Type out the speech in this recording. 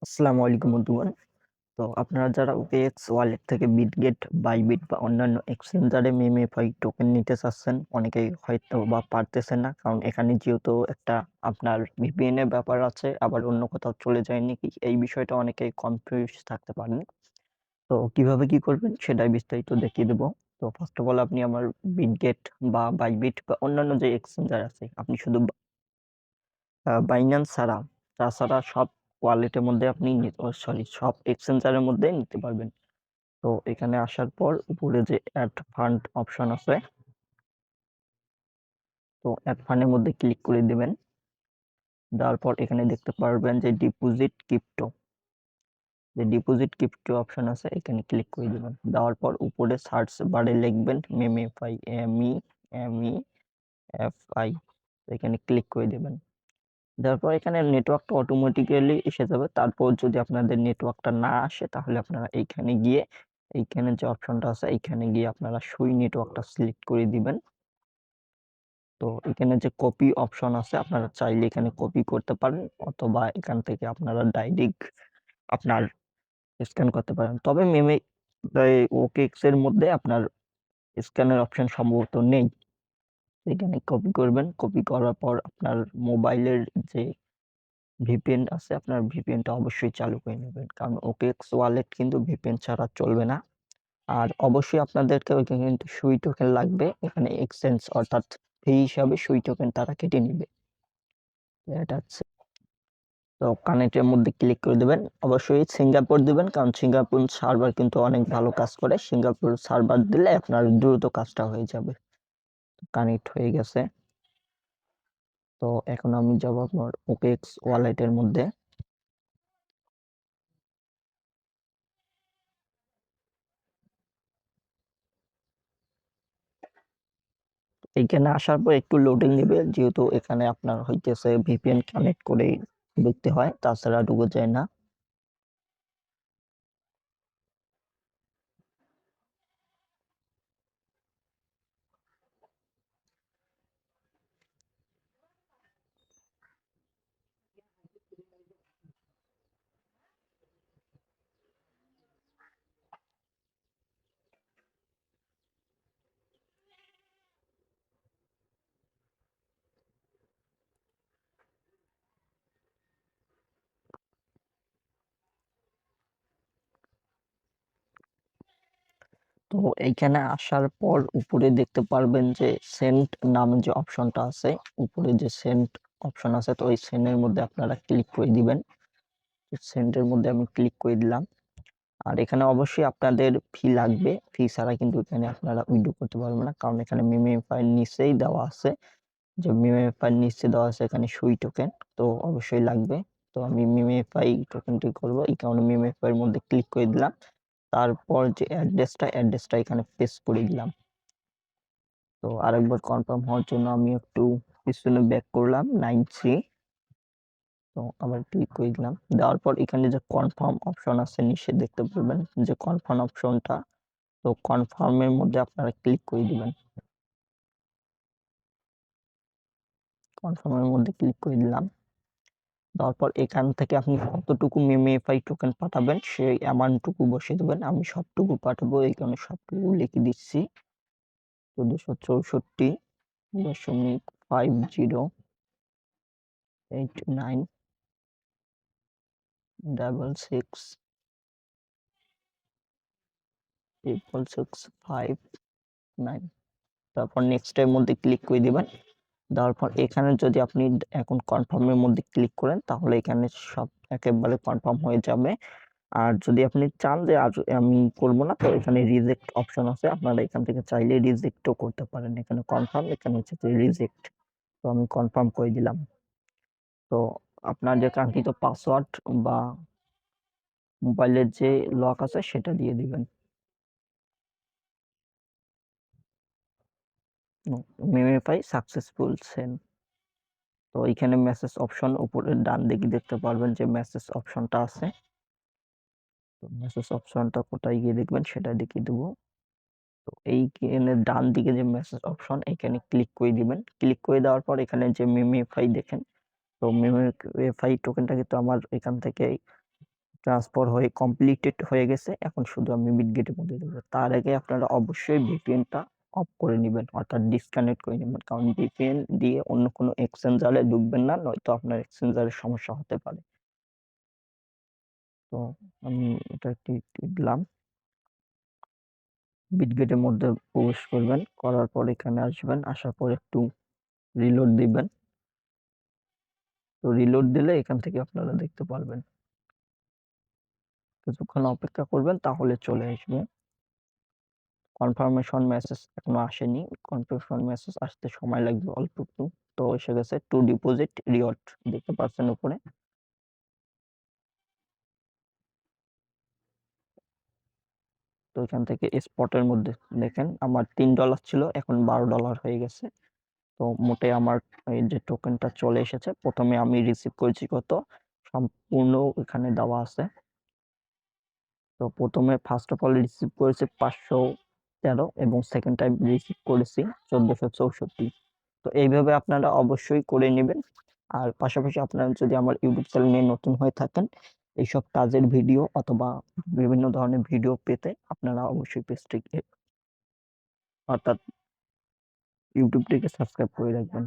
আসসালামু আলাইকুম বন্ধুগণ। তো আপনারা যারা OKX ওয়ালেট থেকে বিটগেট, বাইবিট বা অন্যান্য এক্সচেঞ্জারে মেমএফআই টোকেন নিতে চাচ্ছেন, অনেকেই হয়তো বা পারতেছেন না। কারণ এখানে যেহেতু একটা আপনার VPN এর ব্যাপার আছে, আবার অন্য কোথাও চলে যায় নাকি, এই বিষয়টা অনেকেই কনফিউজ থাকতে পারেন। তো কিভাবে কি করবেন সেটাই বিস্তারিত দেখিয়ে দেব। তো ফার্স্ট অফ অল আপনি আমার বিটগেট বা বাইবিট বা অন্যান্য যে এক্সচেঞ্জার আছে, আপনি শুধু বাইন্যান্স তাছাড়া সব ওয়ালেটের মধ্যে আপনি সব এক্সচেঞ্জারের মধ্যে নিতে পারবেন। তো এখানে আসার পর উপরে যে অ্যাড ফান্ড অপশন আছে, তো অ্যাড ফান্ডের মধ্যে ক্লিক করে দিবেন। দেওয়ার পর এখানে দেখতে পারবেন যে ডিপোজিট ক্রিপ্টো অপশন আছে, এখানে ক্লিক করে দিবেন। দেওয়ার পর উপরে সার্চ বারে লিখবেন মেমএফআই, MEMEFI, এখানে ক্লিক করে দিবেন। দেওয়ার পর এখানে নেটওয়ার্কটা অটোমেটিক্যালি এসে যাবে। তারপর যদি আপনাদের নেটওয়ার্কটা না আসে তাহলে আপনারা এইখানে যে অপশনটা আছে এইখানে গিয়ে আপনারা সুই নেটওয়ার্কটা সিলেক্ট করে দিবেন। তো এখানে যে কপি অপশন আছে আপনারা চাইলে এখানে কপি করতে পারেন, অথবা এখান থেকে আপনারা ডাইরেক্ট আপনার স্ক্যান করতে পারেন। তবে OKX এর মধ্যে আপনার স্ক্যানের অপশন সম্ভবত নেই। এখানে কপি করবেন, কপি করার পর আপনার মোবাইলের যে VPN আছে, আপনার VPNটা অবশ্যই চালু করে নেবেন, কারণ OKX ওয়ালেট কিন্তু VPN ছাড়া চলবে না। আর অবশ্যই আপনাদেরকে ওইখানে কিন্তু সুই টোকেন লাগবে, এখানে এক্সচেঞ্জ অর্থাৎ ফি হিসাবে সুই টোকেন তারা কেটে নিবে। এটা হচ্ছে, তো কানেক্টের মধ্যে ক্লিক করে দেবেন। অবশ্যই সিঙ্গাপুর দিবেন, কারণ সিঙ্গাপুর সার্ভার কিন্তু অনেক ভালো কাজ করে। সিঙ্গাপুর সার্ভার দিলে আপনার দ্রুত কাজটা হয়ে যাবে। কানেক্ট হয়ে গেছে। তো এখন আমি যাব আপনার OKX ওয়ালেটের মধ্যে। এইখানে আসার পর একটু লোডিং নেবে, যেহেতু এখানে আপনার হইতেছে VPN কানেক্ট করেই ঢুকতে হয়, তাছাড়া ঢুকে যায় না। তো এইখানে আসার পর উপরে দেখতে পারবেন যে সেন্ট নামে যে অপশনটা আছে, উপরে যে সেন্ট অপশন আছে, তো ওই সেন্টের মধ্যে আপনারা ক্লিক করে দিবেন। সেন্টের মধ্যে আমি ক্লিক করে দিলাম। আর এখানে অবশ্যই আপনাদের ফি লাগবে, ফি ছাড়া কিন্তু এখানে আপনারা উইথড্র করতে পারবেন না, কারণ এখানে মেমএফআই নিচেই দেওয়া আছে, যে মেমএফআই নিচে দেওয়া আছে এখানে সুই টোকেন, তো অবশ্যই লাগবে। তো আমি মেমএফআই টোকেনটি করবো, এই কারণে মেমএফআই এর মধ্যে ক্লিক করে দিলাম। তারপর যে অ্যাড্রেসটা এখানে পেস্ট করে দিলাম। তো আরেকবার কনফার্ম হওয়ার জন্য আমি একটু পিছনে ব্যাক করলাম 9C। তো আবার ক্লিক করে দিলাম। দেওয়ার পর এখানে যে কনফার্ম অপশন আছে নিচে দেখতে পারবেন যে কনফার্ম অপশনটা, তো কনফার্মের মধ্যে আপনারা ক্লিক করে দিবেন। কনফার্মের মধ্যে ক্লিক করে দিলাম। তারপর এখান থেকে আপনি কতটুকু মেমএফআই টোকেন পাঠাবেন সেই অ্যামাউন্টটুকু বসিয়ে দেবেন। আমি সবটুকু পাঠাবো, এই কারণে সবটুকু লিখে দিচ্ছি। 1489,666,665,9। তারপর নেক্সট এর মধ্যে ক্লিক করে দিবেন। দেওয়ার পর এখানে যদি আপনি এখন কনফার্মের মধ্যে ক্লিক করেন তাহলে এখানে সব একেবারে কনফার্ম হয়ে যাবে। আর যদি আপনি চান যে আর আমি করব না, তো এখানে রিজেক্ট অপশন আছে, আপনারা এখান থেকে চাইলে রিজেক্টও করতে পারেন। এখানে কনফার্ম, এখানে হচ্ছে যে রিজেক্ট। তো আমি কনফার্ম করে দিলাম। তো আপনার যে কাঙ্ক্ষিত পাসওয়ার্ড বা মোবাইলের যে লক আছে সেটা দিয়ে দিবেন। মেমএফআই সাকসেসফুল সেন্ড। তো এখানে মেসেজ অপশন উপরে ডান দিকে দেখতে পারবেন যে মেসেজ অপশনটা আছে। তো মেসেজ অপশনটা কোথায় গিয়ে দেখবেন সেটা দেখিয়ে দেবো। তো এইখানে ডান দিকে যে মেসেজ অপশন, এখানে ক্লিক করে দিবেন। ক্লিক করে দেওয়ার পর এখানে যে মেমএফআই দেখেন, তো মেমএফআই টোকেনটা কিন্তু আমার এখান থেকে ট্রান্সফার হয়ে কমপ্লিটেড হয়ে গেছে। এখন শুধু আমি বিটগেটের মধ্যে দেবো। তার আগে আপনারা অবশ্যই ভিপিএনটা অফ করে নেবেন, অর্থাৎ ডিসকানেক্ট করে নেবেন, কারণ ভিপিএন দিয়ে অন্য কোনো এক্সচেঞ্জারে ঢুকবেন না, নয়তো আপনার এক্সচেঞ্জারের সমস্যা হতে পারে। তো আমি এটা দিলাম, বিটগেটের মধ্যে প্রবেশ করবেন, করার পর এখানে আসবেন, আসার পর একটু রিলোড দিবেন। তো রিলোড দিলে এখান থেকে আপনারা দেখতে পারবেন, কিছুক্ষণ অপেক্ষা করবেন তাহলে চলে আসবে। কনফার্মেশন মেসেজ এখনো আসেনি, কনফার্মেশন মেসেজ আসতে সময় লাগবে অল্প একটু। তো এসে গেছে, টু ডিপোজিট রিওয়ার্ড দেখতে পাচ্ছেন উপরে। তো এখান থেকে স্পটের মধ্যে দেখেন আমার $3 ছিল, এখন $12 হয়ে গেছে। তো মোটে আমার এই যে টোকেনটা চলে এসেছে। প্রথমে আমি রিসিভ করেছি কত, সম্পূর্ণ এখানে দেওয়া আছে। তো প্রথমে ফার্স্ট অফ অল রিসিভ করেছি 513 এবং সেকেন্ড টাইম রিসিভ করেছি 1464। তো এইভাবে আপনারা অবশ্যই করে নেবেন। আর পাশাপাশি আপনারা যদি আমার ইউটিউব চ্যানেলে নতুন হয়ে থাকেন, এইসব কাজের ভিডিও অথবা বিভিন্ন ধরনের ভিডিও পেতে আপনারা অবশ্যই পেজটিকে অর্থাৎ ইউটিউবটিকে সাবস্ক্রাইব করে রাখবেন।